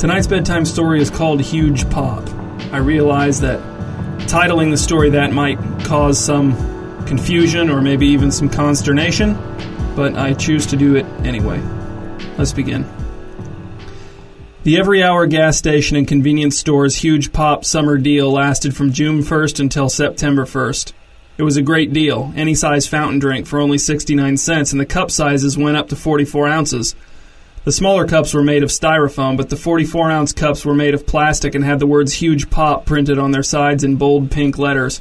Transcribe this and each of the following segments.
Tonight's bedtime story is called Huge Pop. I realize that titling the story that might cause some confusion or maybe even some consternation, but I choose to do it anyway. Let's begin. The every-hour gas station and convenience store's Huge Pop summer deal lasted from June 1st until September 1st. It was a great deal, any size fountain drink for only 69 cents, and the cup sizes went up to 44 ounces. The smaller cups were made of styrofoam, but the 44-ounce cups were made of plastic and had the words Huge Pop printed on their sides in bold pink letters.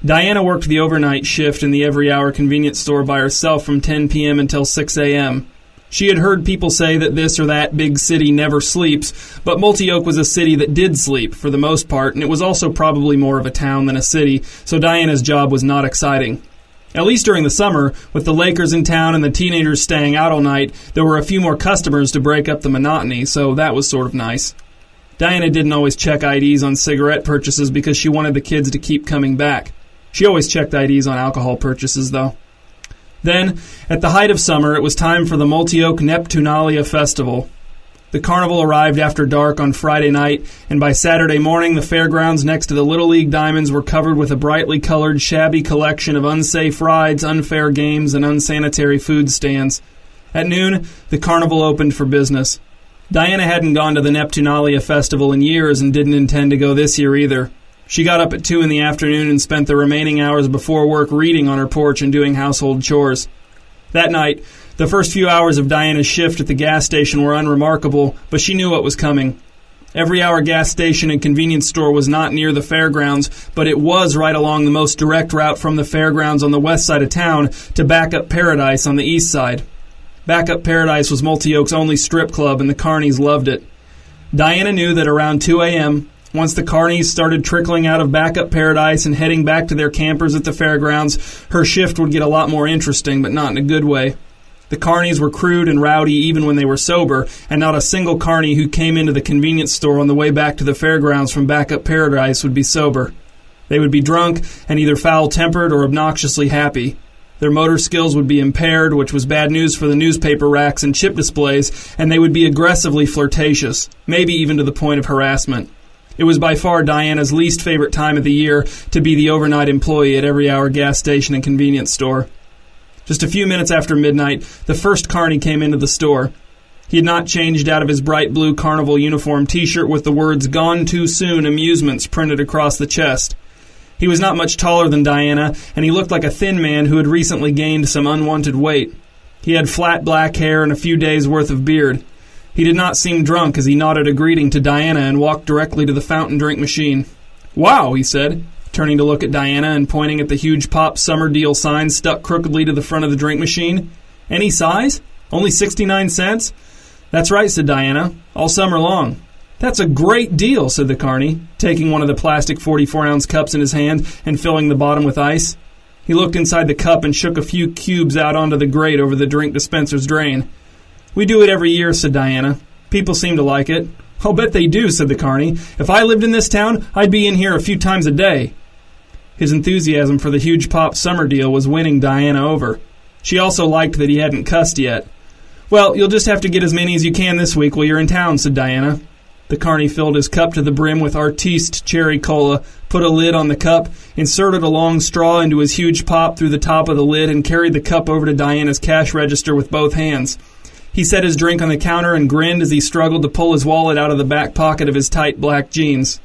Diana worked the overnight shift in the every-hour convenience store by herself from 10 p.m. until 6 a.m. She had heard people say that this or that big city never sleeps, but Multi-Oak was a city that did sleep, for the most part, and it was also probably more of a town than a city, so Diana's job was not exciting. At least during the summer, with the Lakers in town and the teenagers staying out all night, there were a few more customers to break up the monotony, so that was sort of nice. Diana didn't always check IDs on cigarette purchases because she wanted the kids to keep coming back. She always checked IDs on alcohol purchases, though. Then, at the height of summer, it was time for the Multi-Oak Neptunalia Festival. The carnival arrived after dark on Friday night, and by Saturday morning the fairgrounds next to the Little League Diamonds were covered with a brightly colored, shabby collection of unsafe rides, unfair games, and unsanitary food stands. At noon, the carnival opened for business. Diana hadn't gone to the Neptunalia Festival in years and didn't intend to go this year either. She got up at 2 in the afternoon and spent the remaining hours before work reading on her porch and doing household chores. That night, the first few hours of Diana's shift at the gas station were unremarkable, but she knew what was coming. Every-hour gas station and convenience store was not near the fairgrounds, but it was right along the most direct route from the fairgrounds on the west side of town to Backup Paradise on the east side. Backup Paradise was Multi-Oak's only strip club, and the carnies loved it. Diana knew that around 2 a.m., once the carnies started trickling out of Backup Paradise and heading back to their campers at the fairgrounds, her shift would get a lot more interesting, but not in a good way. The carnies were crude and rowdy even when they were sober, and not a single carnie who came into the convenience store on the way back to the fairgrounds from Backup Paradise would be sober. They would be drunk and either foul-tempered or obnoxiously happy. Their motor skills would be impaired, which was bad news for the newspaper racks and chip displays, and they would be aggressively flirtatious, maybe even to the point of harassment. It was by far Diana's least favorite time of the year to be the overnight employee at every-hour gas station and convenience store. Just a few minutes after midnight, the first carnie came into the store. He had not changed out of his bright blue carnival uniform T-shirt with the words "Gone Too Soon Amusements" printed across the chest. He was not much taller than Diana, and he looked like a thin man who had recently gained some unwanted weight. He had flat black hair and a few days' worth of beard. He did not seem drunk as he nodded a greeting to Diana and walked directly to the fountain drink machine. "Wow," he said, turning to look at Diana and pointing at the Huge Pop summer deal sign stuck crookedly to the front of the drink machine. "Any size? Only 69 cents? "That's right," said Diana. "All summer long." "That's a great deal," said the carnie, taking one of the plastic 44-ounce cups in his hand and filling the bottom with ice. He looked inside the cup and shook a few cubes out onto the grate over the drink dispenser's drain. "We do it every year," said Diana. "People seem to like it." "I'll bet they do," said the carnie. "If I lived in this town, I'd be in here a few times a day." His enthusiasm for the Huge Pop summer deal was winning Diana over. She also liked that he hadn't cussed yet. "Well, you'll just have to get as many as you can this week while you're in town," said Diana. The carnie filled his cup to the brim with Artiste cherry cola, put a lid on the cup, inserted a long straw into his Huge Pop through the top of the lid, and carried the cup over to Diana's cash register with both hands. He set his drink on the counter and grinned as he struggled to pull his wallet out of the back pocket of his tight black jeans.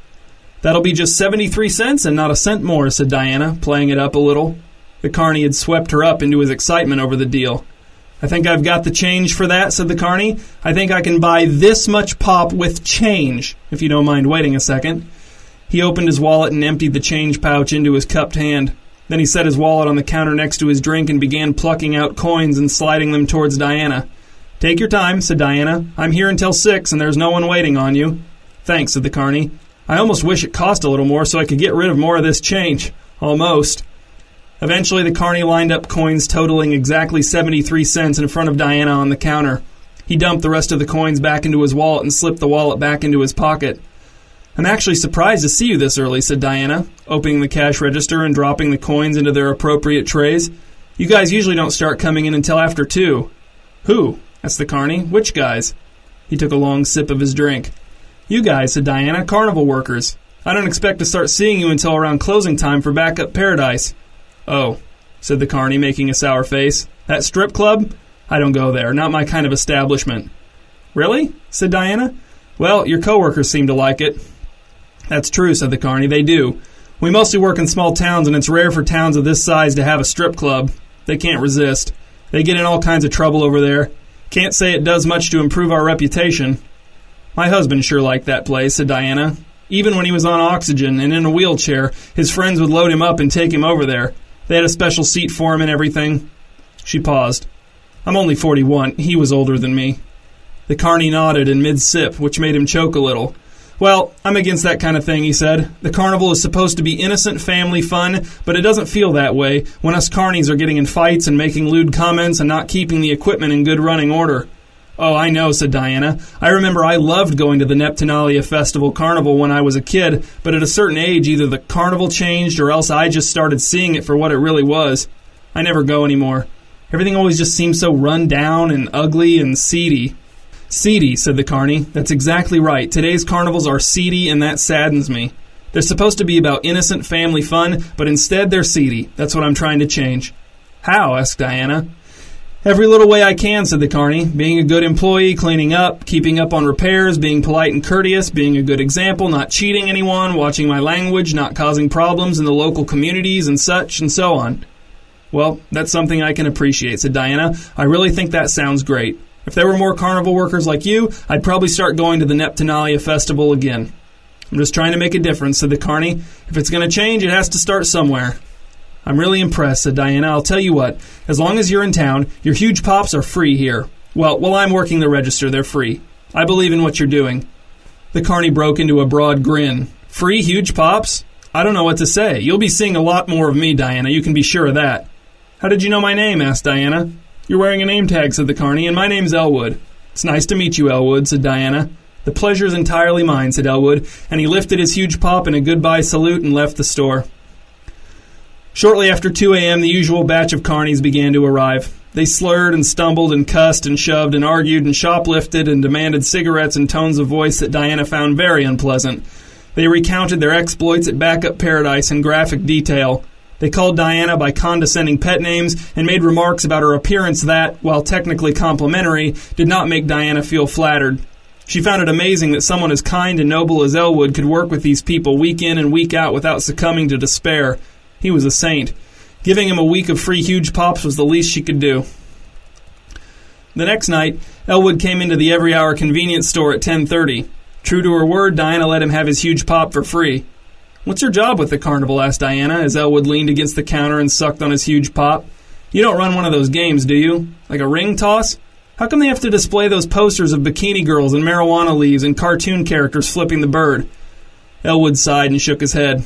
"That'll be just 73 cents and not a cent more," said Diana, playing it up a little. The carnie had swept her up into his excitement over the deal. "I think I've got the change for that," said the carnie. "I think I can buy this much pop with change, if you don't mind waiting a second." He opened his wallet and emptied the change pouch into his cupped hand. Then he set his wallet on the counter next to his drink and began plucking out coins and sliding them towards Diana. "Take your time," said Diana. "I'm here until 6, and there's no one waiting on you." "Thanks," said the carnie. "I almost wish it cost a little more so I could get rid of more of this change." "Almost." Eventually, the carnie lined up coins totaling exactly 73 cents in front of Diana on the counter. He dumped the rest of the coins back into his wallet and slipped the wallet back into his pocket. "I'm actually surprised to see you this early," said Diana, opening the cash register and dropping the coins into their appropriate trays. "You guys usually don't start coming in until after 2. "Who?" asked the carnie. "Which guys?" He took a long sip of his drink. "You guys," said Diana, "carnival workers. I don't expect to start seeing you until around closing time for Backup Paradise." "Oh," said the carny, making a sour face. "That strip club? I don't go there. Not my kind of establishment." "Really?" said Diana. "Well, your coworkers seem to like it." "That's true," said the carny. "They do. We mostly work in small towns, and it's rare for towns of this size to have a strip club. They can't resist. They get in all kinds of trouble over there. Can't say it does much to improve our reputation." "My husband sure liked that place," said Diana. "Even when he was on oxygen and in a wheelchair, his friends would load him up and take him over there. They had a special seat for him and everything." She paused. "I'm only 41. He was older than me." The carny nodded in mid-sip, which made him choke a little. "Well, I'm against that kind of thing," he said. "The carnival is supposed to be innocent family fun, but it doesn't feel that way when us carnies are getting in fights and making lewd comments and not keeping the equipment in good running order." "Oh, I know," said Diana. "I remember I loved going to the Neptunalia Festival Carnival when I was a kid, but at a certain age either the carnival changed or else I just started seeing it for what it really was. I never go anymore. Everything always just seems so run down and ugly and seedy." "Seedy," said the carny. "That's exactly right. Today's carnivals are seedy, and that saddens me. They're supposed to be about innocent family fun, but instead they're seedy. That's what I'm trying to change." "How?" asked Diana. "Every little way I can," said the carny. "Being a good employee, cleaning up, keeping up on repairs, being polite and courteous, being a good example, not cheating anyone, watching my language, not causing problems in the local communities, and such, and so on." "Well, that's something I can appreciate," said Diana. "I really think that sounds great. If there were more carnival workers like you, I'd probably start going to the Neptunalia Festival again." "I'm just trying to make a difference," said the carny. "If it's going to change, it has to start somewhere." "I'm really impressed," said Diana. "I'll tell you what, as long as you're in town, your huge pops are free here. Well, while I'm working the register, they're free. I believe in what you're doing." The carny broke into a broad grin. "Free huge pops? I don't know what to say. You'll be seeing a lot more of me, Diana. You can be sure of that." "How did you know my name?" asked Diana. "You're wearing a name tag," said the carny, "and my name's Elwood." "It's nice to meet you, Elwood," said Diana. "The pleasure's entirely mine," said Elwood, and he lifted his huge pop in a goodbye salute and left the store. Shortly after 2 a.m., the usual batch of carnies began to arrive. They slurred and stumbled and cussed and shoved and argued and shoplifted and demanded cigarettes in tones of voice that Diana found very unpleasant. They recounted their exploits at Backup Paradise in graphic detail. They called Diana by condescending pet names and made remarks about her appearance that, while technically complimentary, did not make Diana feel flattered. She found it amazing that someone as kind and noble as Elwood could work with these people week in and week out without succumbing to despair. He was a saint. Giving him a week of free huge pops was the least she could do. The next night, Elwood came into the Every Hour convenience store at 10:30. True to her word, Diana let him have his huge pop for free. "What's your job with the carnival?" asked Diana, as Elwood leaned against the counter and sucked on his huge pop. "You don't run one of those games, do you? Like a ring toss? How come they have to display those posters of bikini girls and marijuana leaves and cartoon characters flipping the bird?" Elwood sighed and shook his head.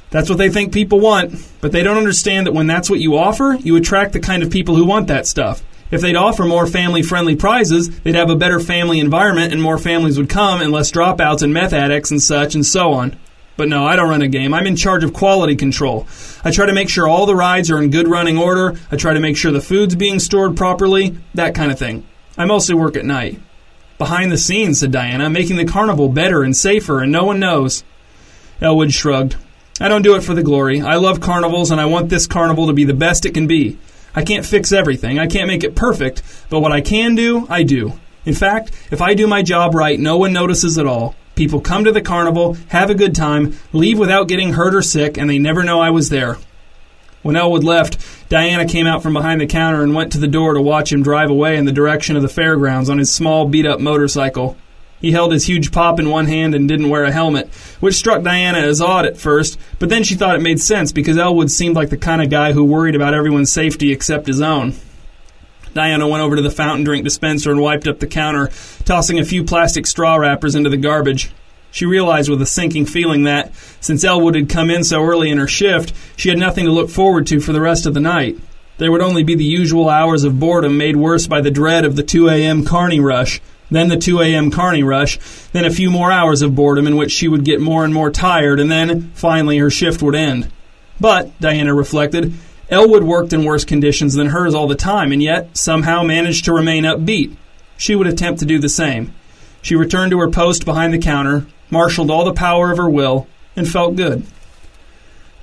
"That's what they think people want, but they don't understand that when that's what you offer, you attract the kind of people who want that stuff. If they'd offer more family-friendly prizes, they'd have a better family environment and more families would come and less dropouts and meth addicts and such and so on. But no, I don't run a game. I'm in charge of quality control. I try to make sure all the rides are in good running order. I try to make sure the food's being stored properly, that kind of thing. I mostly work at night." "Behind the scenes," said Diana, "making the carnival better and safer, and no one knows." Elwood shrugged. "I don't do it for the glory. I love carnivals, and I want this carnival to be the best it can be. I can't fix everything. I can't make it perfect, but what I can do, I do. In fact, if I do my job right, no one notices at all. People come to the carnival, have a good time, leave without getting hurt or sick, and they never know I was there." When Elwood left, Diana came out from behind the counter and went to the door to watch him drive away in the direction of the fairgrounds on his small, beat-up motorcycle. He held his huge pop in one hand and didn't wear a helmet, which struck Diana as odd at first, but then she thought it made sense because Elwood seemed like the kind of guy who worried about everyone's safety except his own. Diana went over to the fountain drink dispenser and wiped up the counter, tossing a few plastic straw wrappers into the garbage. She realized with a sinking feeling that, since Elwood had come in so early in her shift, she had nothing to look forward to for the rest of the night. There would only be the usual hours of boredom made worse by the dread of the 2 a.m. carny rush, then the 2 a.m. carny rush, then a few more hours of boredom in which she would get more and more tired, and then, finally, her shift would end. But, Diana reflected, Elwood worked in worse conditions than hers all the time, and yet somehow managed to remain upbeat. She would attempt to do the same. She returned to her post behind the counter, marshaled all the power of her will, and felt good.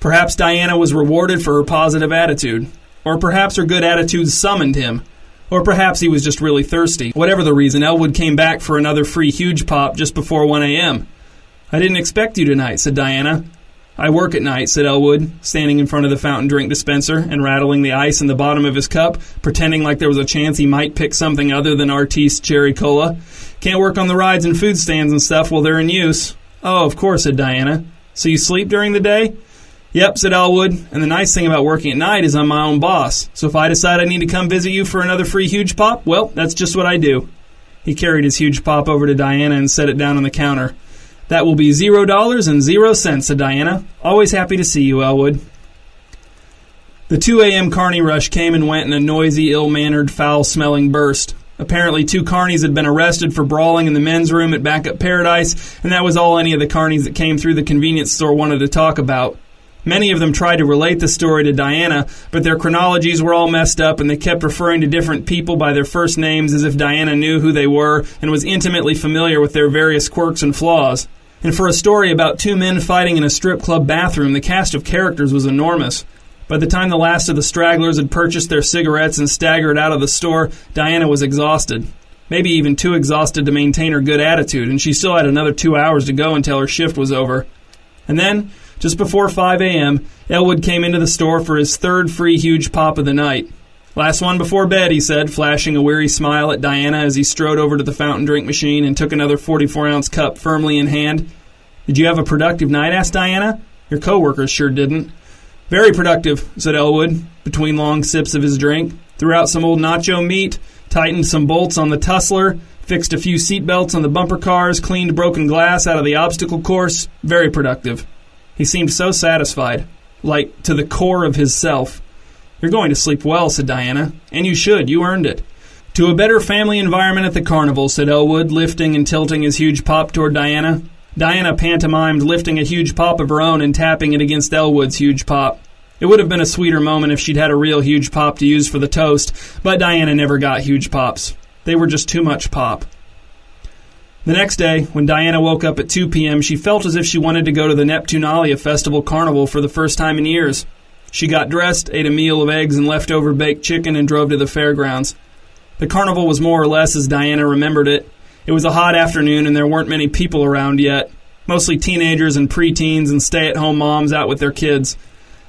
Perhaps Diana was rewarded for her positive attitude, or perhaps her good attitude summoned him, or perhaps he was just really thirsty. Whatever the reason, Elwood came back for another free huge pop just before 1 a.m. "I didn't expect you tonight," said Diana. "I work at night," said Elwood, standing in front of the fountain drink dispenser and rattling the ice in the bottom of his cup, pretending like there was a chance he might pick something other than Artiste Cherry Cola. "Can't work on the rides and food stands and stuff while they're in use." "Oh, of course," said Diana. "So you sleep during the day?" "Yep," said Elwood, "and the nice thing about working at night is I'm my own boss. So if I decide I need to come visit you for another free huge pop, well, that's just what I do." He carried his huge pop over to Diana and set it down on the counter. "That will be $0.00, said Diana. "Always happy to see you, Elwood." The 2 a.m. carny rush came and went in a noisy, ill-mannered, foul-smelling burst. Apparently 2 carnies had been arrested for brawling in the men's room at Backup Paradise, and that was all any of the carnies that came through the convenience store wanted to talk about. Many of them tried to relate the story to Diana, but their chronologies were all messed up and they kept referring to different people by their first names as if Diana knew who they were and was intimately familiar with their various quirks and flaws. And for a story about 2 men fighting in a strip club bathroom, the cast of characters was enormous. By the time the last of the stragglers had purchased their cigarettes and staggered out of the store, Diana was exhausted. Maybe even too exhausted to maintain her good attitude, and she still had another 2 hours to go until her shift was over. And then, just before 5 a.m., Elwood came into the store for his 3rd free huge pop of the night. "Last one before bed," he said, flashing a weary smile at Diana as he strode over to the fountain drink machine and took another 44-ounce cup firmly in hand. "Did you have a productive night?" asked Diana. "Your coworkers sure didn't." "Very productive," said Elwood, between long sips of his drink. "Threw out some old nacho meat, tightened some bolts on the tussler, fixed a few seatbelts on the bumper cars, cleaned broken glass out of the obstacle course. Very productive." He seemed so satisfied, like to the core of his self. "You're going to sleep well," said Diana. "And you should. You earned it." "To a better family environment at the carnival," said Elwood, lifting and tilting his huge pop toward Diana. Diana pantomimed lifting a huge pop of her own and tapping it against Elwood's huge pop. It would have been a sweeter moment if she'd had a real huge pop to use for the toast, but Diana never got huge pops. They were just too much pop. The next day, when Diana woke up at 2 p.m., she felt as if she wanted to go to the Neptunalia Festival Carnival for the first time in years. She got dressed, ate a meal of eggs and leftover baked chicken, and drove to the fairgrounds. The carnival was more or less as Diana remembered it. It was a hot afternoon and there weren't many people around yet. Mostly teenagers and preteens and stay-at-home moms out with their kids.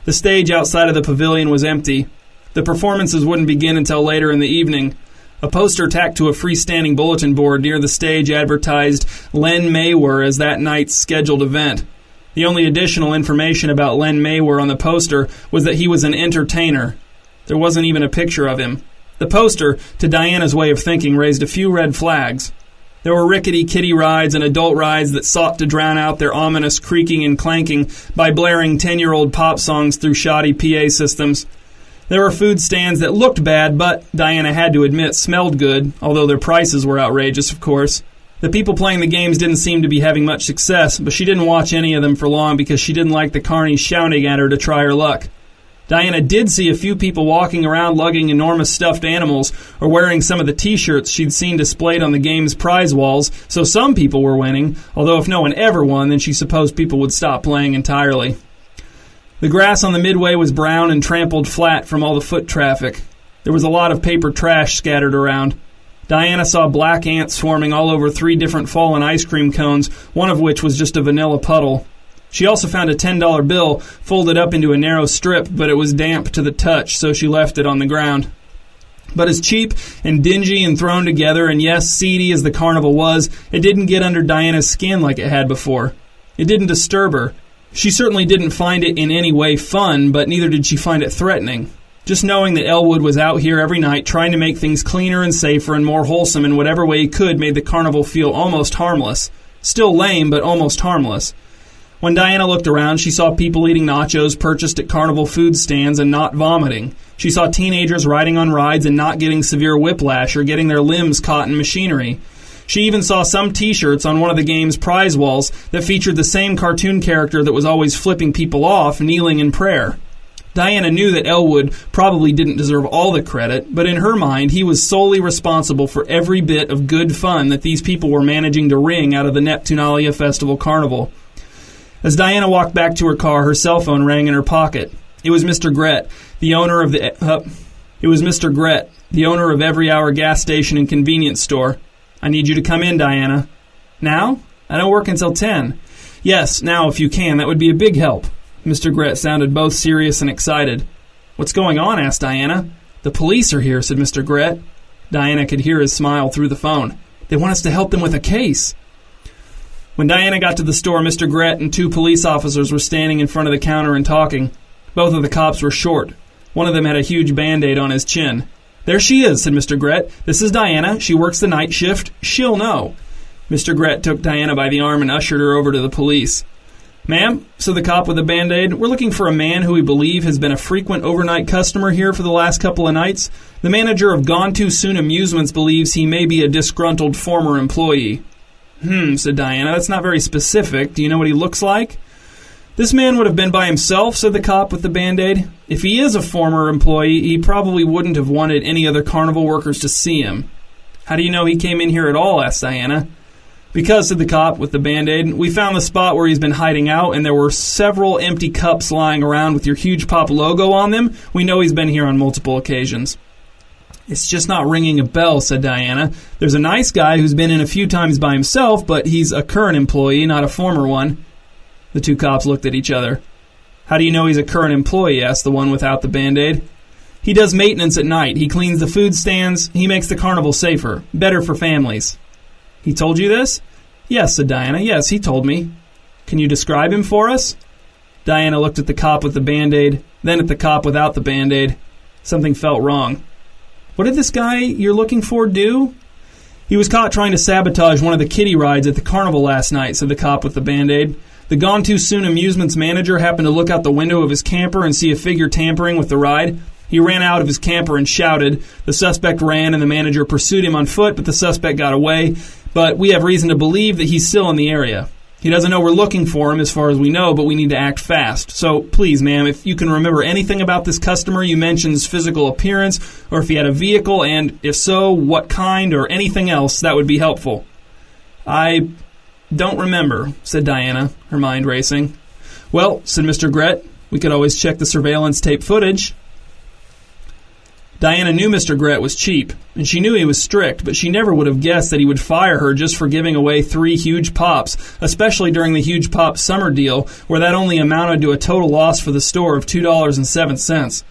The stage outside of the pavilion was empty. The performances wouldn't begin until later in the evening. A poster tacked to a freestanding bulletin board near the stage advertised Len Maywer as that night's scheduled event. The only additional information about Len Maywer on the poster was that he was an entertainer. There wasn't even a picture of him. The poster, to Diana's way of thinking, raised a few red flags. There were rickety kiddie rides and adult rides that sought to drown out their ominous creaking and clanking by blaring 10-year-old pop songs through shoddy PA systems. There were food stands that looked bad, but, Diana had to admit, smelled good, although their prices were outrageous, of course. The people playing the games didn't seem to be having much success, but she didn't watch any of them for long because she didn't like the carnies shouting at her to try her luck. Diana did see a few people walking around lugging enormous stuffed animals or wearing some of the T-shirts she'd seen displayed on the game's prize walls, so some people were winning, although if no one ever won, then she supposed people would stop playing entirely. The grass on the midway was brown and trampled flat from all the foot traffic. There was a lot of paper trash scattered around. Diana saw black ants swarming all over 3 different fallen ice cream cones, one of which was just a vanilla puddle. She also found a $10 bill folded up into a narrow strip, but it was damp to the touch, so she left it on the ground. But as cheap and dingy and thrown together, and yes, seedy as the carnival was, it didn't get under Diana's skin like it had before. It didn't disturb her. She certainly didn't find it in any way fun, but neither did she find it threatening. Just knowing that Elwood was out here every night trying to make things cleaner and safer and more wholesome in whatever way he could made the carnival feel almost harmless. Still lame, but almost harmless. When Diana looked around, she saw people eating nachos purchased at carnival food stands and not vomiting. She saw teenagers riding on rides and not getting severe whiplash or getting their limbs caught in machinery. She even saw some T-shirts on one of the game's prize walls that featured the same cartoon character that was always flipping people off, kneeling in prayer. Diana knew that Elwood probably didn't deserve all the credit, but in her mind, he was solely responsible for every bit of good fun that these people were managing to wring out of the Neptunalia Festival Carnival. As Diana walked back to her car, her cell phone rang in her pocket. It was Mr. Gret, the owner of Every Hour gas station and convenience store. "I need you to come in, Diana." "Now? I don't work until 10. "Yes, now if you can, that would be a big help." Mr. Gret sounded both serious and excited. "What's going on?" asked Diana. "The police are here," said Mr. Gret. Diana could hear his smile through the phone. "They want us to help them with a case." When Diana got to the store, Mr. Gret and 2 police officers were standing in front of the counter and talking. Both of the cops were short. One of them had a huge Band-Aid on his chin. "There she is," said Mr. Gret. "This is Diana. She works the night shift. She'll know." Mr. Gret took Diana by the arm and ushered her over to the police. "Ma'am," said the cop with the Band-Aid, "we're looking for a man who we believe has been a frequent overnight customer here for the last couple of nights. The manager of Gone Too Soon Amusements believes he may be a disgruntled former employee." Said Diana. "That's not very specific. Do you know what he looks like?" "This man would have been by himself," said the cop with the Band-Aid. "If he is a former employee, he probably wouldn't have wanted any other carnival workers to see him." "How do you know he came in here at all?" asked Diana. "Because," said the cop with the Band-Aid, "we found the spot where he's been hiding out, and there were several empty cups lying around with your Huge Pop logo on them. We know he's been here on multiple occasions." "It's just not ringing a bell," said Diana. "There's a nice guy who's been in a few times by himself, but he's a current employee, not a former one." The 2 cops looked at each other. "How do you know he's a current employee?" asked the one without the Band-Aid. "He does maintenance at night. He cleans the food stands. He makes the carnival safer, better for families." "He told you this?" "Yes," said Diana. "Yes, he told me." "Can you describe him for us?" Diana looked at the cop with the Band-Aid, then at the cop without the Band-Aid. Something felt wrong. "What did this guy you're looking for do?" "He was caught trying to sabotage one of the kiddie rides at the carnival last night," said the cop with the Band-Aid. "The Gone Too Soon Amusements manager happened to look out the window of his camper and see a figure tampering with the ride. He ran out of his camper and shouted. The suspect ran and the manager pursued him on foot, but the suspect got away. But we have reason to believe that he's still in the area. He doesn't know we're looking for him as far as we know, but we need to act fast. So please, ma'am, if you can remember anything about this customer you mentioned's physical appearance, or if he had a vehicle, and if so, what kind, or anything else, that would be helpful." "I don't remember," said Diana, her mind racing. "Well," said Mr. Gret, "we could always check the surveillance tape footage." Diana knew Mr. Gret was cheap, and she knew he was strict, but she never would have guessed that he would fire her just for giving away 3 Huge Pops, especially during the Huge Pop summer deal, where that only amounted to a total loss for the store of $2.07.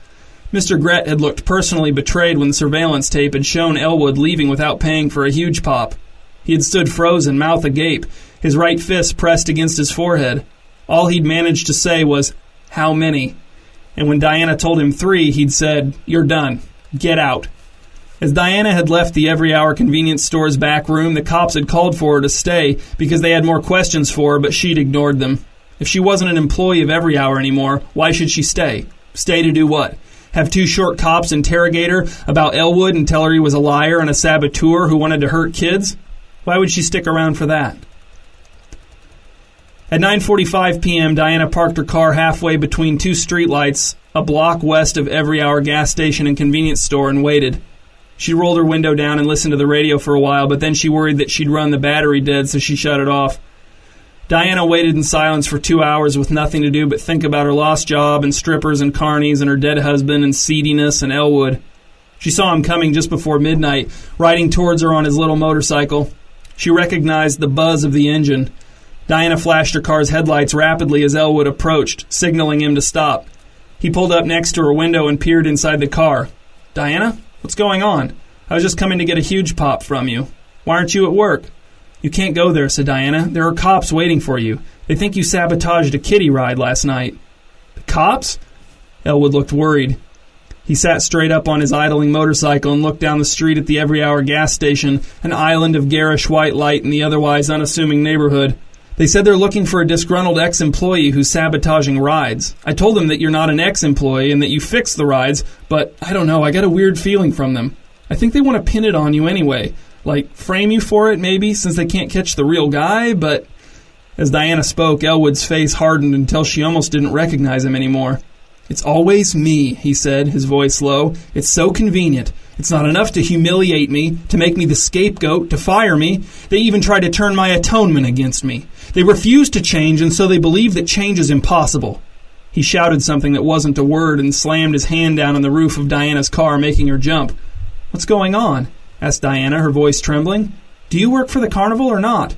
Mr. Gret had looked personally betrayed when the surveillance tape had shown Elwood leaving without paying for a Huge Pop. He had stood frozen, mouth agape, his right fist pressed against his forehead. All he'd managed to say was, "How many?" And when Diana told him 3, he'd said, "You're done. Get out." As Diana had left the Every Hour convenience store's back room, the cops had called for her to stay because they had more questions for her, but she'd ignored them. If she wasn't an employee of Every Hour anymore, why should she stay? Stay to do what? Have 2 short cops interrogate her about Elwood and tell her he was a liar and a saboteur who wanted to hurt kids? Why would she stick around for that? At 9:45 p.m., Diana parked her car halfway between 2 streetlights, a block west of Every Hour gas station and convenience store, and waited. She rolled her window down and listened to the radio for a while, but then she worried that she'd run the battery dead, so she shut it off. Diana waited in silence for 2 hours with nothing to do but think about her lost job and strippers and carnies and her dead husband and seediness and Elwood. She saw him coming just before midnight, riding towards her on his little motorcycle. She recognized the buzz of the engine. Diana flashed her car's headlights rapidly as Elwood approached, signaling him to stop. He pulled up next to her window and peered inside the car. "Diana, what's going on? I was just coming to get a Huge Pop from you. Why aren't you at work?" "You can't go there," said Diana. "There are cops waiting for you. They think you sabotaged a kiddie ride last night." "The cops?" Elwood looked worried. He sat straight up on his idling motorcycle and looked down the street at the Every Hour gas station, an island of garish white light in the otherwise unassuming neighborhood. "They said they're looking for a disgruntled ex-employee who's sabotaging rides. I told them that you're not an ex-employee and that you fix the rides, but I don't know, I got a weird feeling from them. I think they want to pin it on you anyway. Like, frame you for it, maybe, since they can't catch the real guy, but..." As Diana spoke, Elwood's face hardened until she almost didn't recognize him anymore. "It's always me," he said, his voice low. "It's so convenient. It's not enough to humiliate me, to make me the scapegoat, to fire me. They even try to turn my atonement against me. They refuse to change, and so they believe that change is impossible." He shouted something that wasn't a word and slammed his hand down on the roof of Diana's car, making her jump. "What's going on?" asked Diana, her voice trembling. "Do you work for the carnival or not?"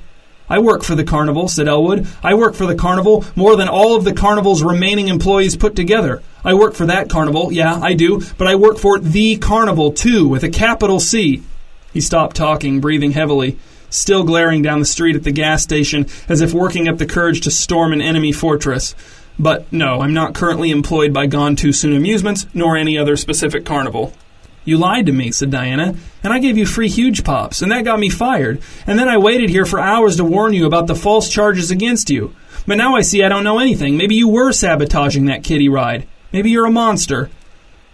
"I work for the carnival," said Elwood. "I work for the carnival more than all of the carnival's remaining employees put together. I work for that carnival, yeah, I do, but I work for the carnival, too, with a capital C." He stopped talking, breathing heavily, still glaring down the street at the gas station as if working up the courage to storm an enemy fortress. "But no, I'm not currently employed by Gone Too Soon Amusements, nor any other specific carnival." "You lied to me," said Diana, "and I gave you free huge pops, and that got me fired. And then I waited here for hours to warn you about the false charges against you. But now I see I don't know anything. Maybe you were sabotaging that kiddie ride. Maybe you're a monster."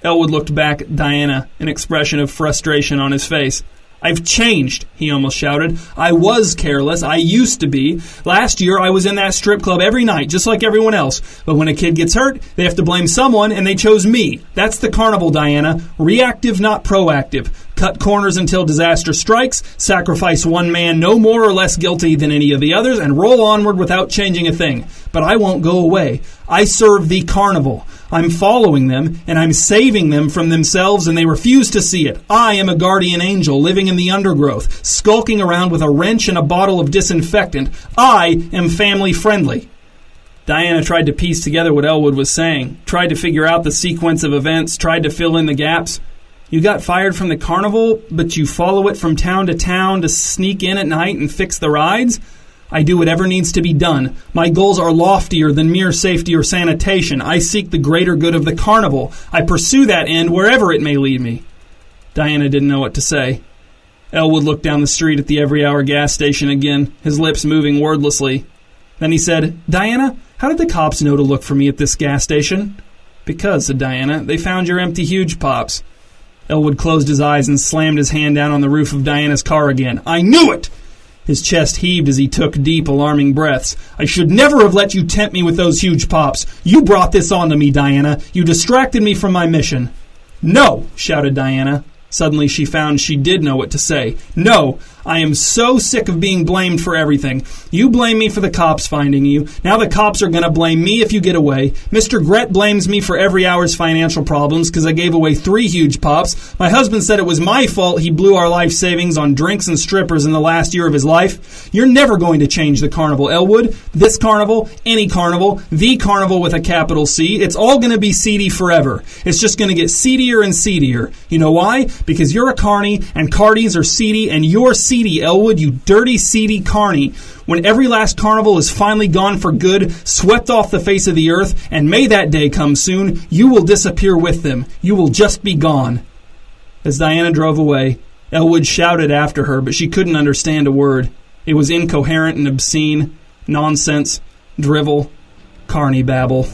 Elwood looked back at Diana, an expression of frustration on his face. "I've changed," he almost shouted. "I was careless. I used to be. Last year I was in that strip club every night, just like everyone else. But when a kid gets hurt, they have to blame someone, and they chose me. That's the carnival, Diana. Reactive, not proactive. Cut corners until disaster strikes, sacrifice one man no more or less guilty than any of the others, and roll onward without changing a thing. But I won't go away. I serve the carnival. I'm following them, and I'm saving them from themselves, and they refuse to see it. I am a guardian angel living in the undergrowth, skulking around with a wrench and a bottle of disinfectant. I am family-friendly." Diana tried to piece together what Elwood was saying, tried to figure out the sequence of events, tried to fill in the gaps. "You got fired from the carnival, but you follow it from town to sneak in at night and fix the rides?" "I do whatever needs to be done. My goals are loftier than mere safety or sanitation. I seek the greater good of the carnival. I pursue that end wherever it may lead me." Diana didn't know what to say. Elwood looked down the street at the every-hour gas station again, his lips moving wordlessly. Then he said, "Diana, how did the cops know to look for me at this gas station?" "Because," said Diana, "they found your empty huge pops." Elwood closed his eyes and slammed his hand down on the roof of Diana's car again. "I knew it!" His chest heaved as he took deep, alarming breaths. "I should never have let you tempt me with those huge pops. You brought this on to me, Diana. You distracted me from my mission." "No!" shouted Diana. Suddenly she found she did know what to say. "No! I am so sick of being blamed for everything. You blame me for the cops finding you. Now the cops are going to blame me if you get away. Mr. Gret blames me for every hour's financial problems because I gave away 3 huge pops. My husband said it was my fault he blew our life savings on drinks and strippers in the last year of his life. You're never going to change the carnival, Elwood. This carnival, any carnival, the carnival with a capital C. It's all going to be seedy forever. It's just going to get seedier and seedier. You know why? Because you're a carnie, and carnies are seedy, and you're seedy, Elwood, you dirty, seedy carnie. When every last carnival is finally gone for good, swept off the face of the earth, and may that day come soon, you will disappear with them. You will just be gone." As Diana drove away, Elwood shouted after her, but she couldn't understand a word. It was incoherent and obscene, nonsense, drivel, carnie babble.